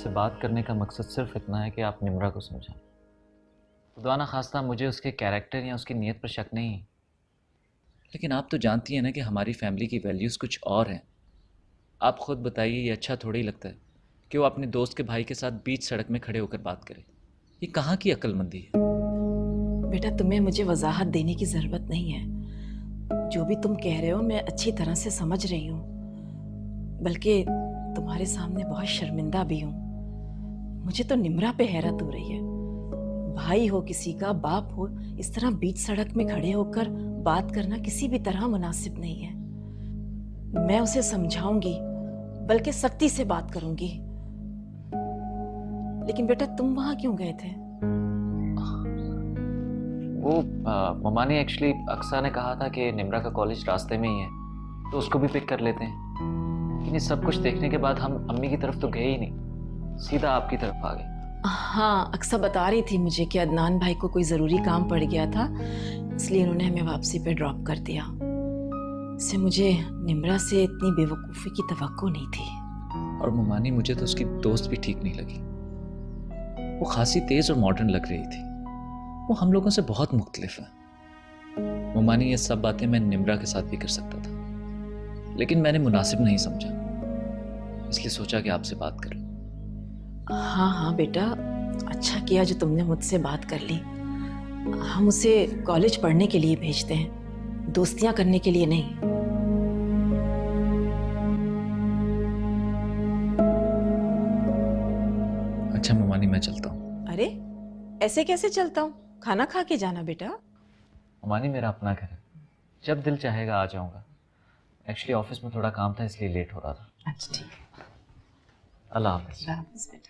से बात करने का मकसद सिर्फ इतना है कि आप निम्रा को समझाएं। खुदा ना खास्ता मुझे उसके कैरेक्टर या उसकी नीयत पर शक नहीं है, लेकिन आप तो जानती हैं ना कि हमारी फैमिली की वैल्यूज़ कुछ और हैं। आप खुद बताइए, ये अच्छा थोड़ा ही लगता है कि वो अपने दोस्त के भाई के साथ बीच सड़क में खड़े होकर बात करे। ये कहाँ की अक्लमंदी है? बेटा, तुम्हें मुझे वजाहत देने की ज़रूरत नहीं है। जो भी तुम कह रहे हो मैं अच्छी तरह से समझ रही हूँ, बल्कि तुम्हारे सामने बहुत शर्मिंदा भी हूँ। मुझे तो निम्रा पे हैरत हो रही है। भाई हो किसी का, बाप हो, इस तरह बीच सड़क में खड़े होकर बात करना किसी भी तरह मुनासिब नहीं है। मैं उसे समझाऊंगी, बल्कि सख्ती से बात करूंगी। लेकिन बेटा, तुम वहां क्यों गए थे? वो ममा ने एक्चुअली अक्सा ने कहा था कि निम्रा का कॉलेज रास्ते में ही है, तो उसको भी पिक कर लेते हैं। लेकिन ये सब कुछ देखने के बाद हम अम्मी की तरफ तो गए ही नहीं, सीधा आपकी तरफ आ गए। हाँ, अक्सा बता रही थी मुझे कि अदनान भाई को कोई ज़रूरी काम पड़ गया था, इसलिए उन्होंने हमें वापसी पे ड्रॉप कर दिया। इससे मुझे निम्रा से इतनी बेवकूफ़ी की तवक्को नहीं थी। और ममानी, मुझे तो उसकी दोस्त भी ठीक नहीं लगी। वो खासी तेज और मॉडर्न लग रही थी। वो हम लोगों से बहुत मुख्तलिफ है। ममानी, ये सब बातें मैं निम्रा के साथ भी कर सकता था, लेकिन मैंने मुनासिब नहीं समझा, इसलिए सोचा कि आपसे बात करूं। हाँ हाँ बेटा, अच्छा किया जो तुमने मुझसे बात कर ली। हम उसे कॉलेज पढ़ने के लिए भेजते हैं, दोस्तियां करने के लिए नहीं। अच्छा ममानी, मैं चलता हूँ। अरे, ऐसे कैसे चलता हूँ? खाना खा के जाना बेटा। ममानी, मेरा अपना घर है, जब दिल चाहेगा आ जाऊंगा। एक्चुअली ऑफिस में थोड़ा काम था, इसलिए लेट हो रहा था। अच्छा ठीक है। अल्लाह हाफ़िज़। अल्लाह हाफ़िज़ बेटा।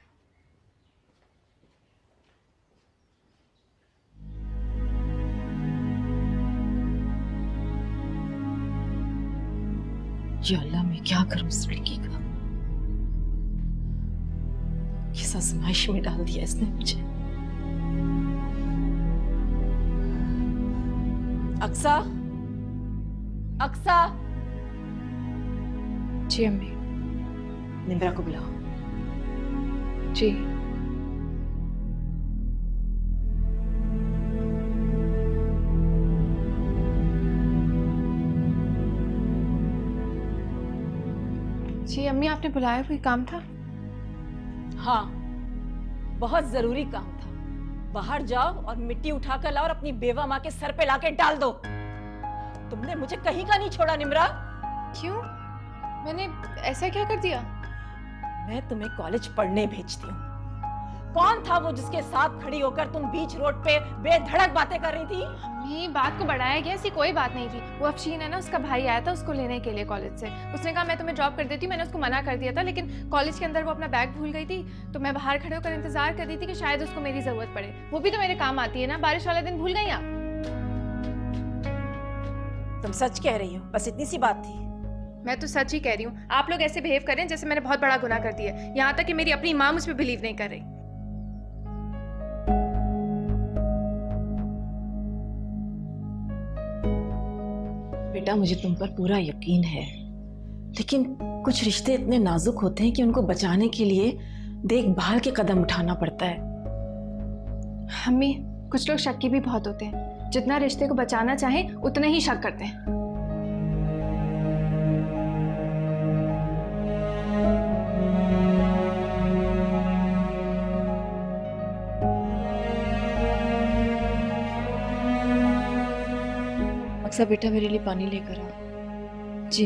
या अल्लाह, मैं क्या करूं इस लड़की का? किस आजमाइश में डाल दिया इसने मुझे। अक्सा, अक्सा। जी अम्मी। निम्रा को बुलाओ। जी। जी अम्मी, आपने बुलाया, कोई काम था? हाँ, बहुत जरूरी काम था। बाहर जाओ और मिट्टी उठाकर लाओ और अपनी बेवा माँ के सर पे लाके डाल दो। तुमने मुझे कहीं का नहीं छोड़ा निम्रा। क्यों? मैंने ऐसा क्या कर दिया? मैं तुम्हें कॉलेज पढ़ने भेजती हूँ। कौन था वो जिसके साथ खड़ी होकर तुम बीच रोड पे बेधड़क बातें कर रही थी? अम्मी, बात को बढ़ाया गया, ऐसी कोई बात नहीं थी। वो अफशीन है ना, उसका भाई आया था उसको लेने के लिए कॉलेज से। उसने कहा मैं तुम्हें ड्रॉप कर देती हूँ। मैंने उसको मना कर दिया था, लेकिन कॉलेज के अंदर वो अपना बैग भूल गई थी, तो मैं बाहर खड़े होकर इंतजार कर रही थी कि शायद उसको मेरी जरूरत पड़े। वो भी तो मेरे काम आती है ना। बारिश वाला दिन भूल गई आप? तुम सच कह रही हो? बस इतनी सी बात थी? मैं तो सच ही कह रही हूँ। आप लोग ऐसे बिहेव करें जैसे मैंने बहुत बड़ा गुनाह कर दिया, यहाँ तक कि मेरी अपनी माँ मुझ पर बिलीव नहीं कर रही। बेटा, मुझे तुम पर पूरा यकीन है, लेकिन कुछ रिश्ते इतने नाजुक होते हैं कि उनको बचाने के लिए देखभाल के कदम उठाना पड़ता है। अम्मी, कुछ लोग शक्की भी बहुत होते हैं। जितना रिश्ते को बचाना चाहें उतना ही शक करते हैं। अक्सर बेटा, मेरे लिए पानी लेकर आओ। जी।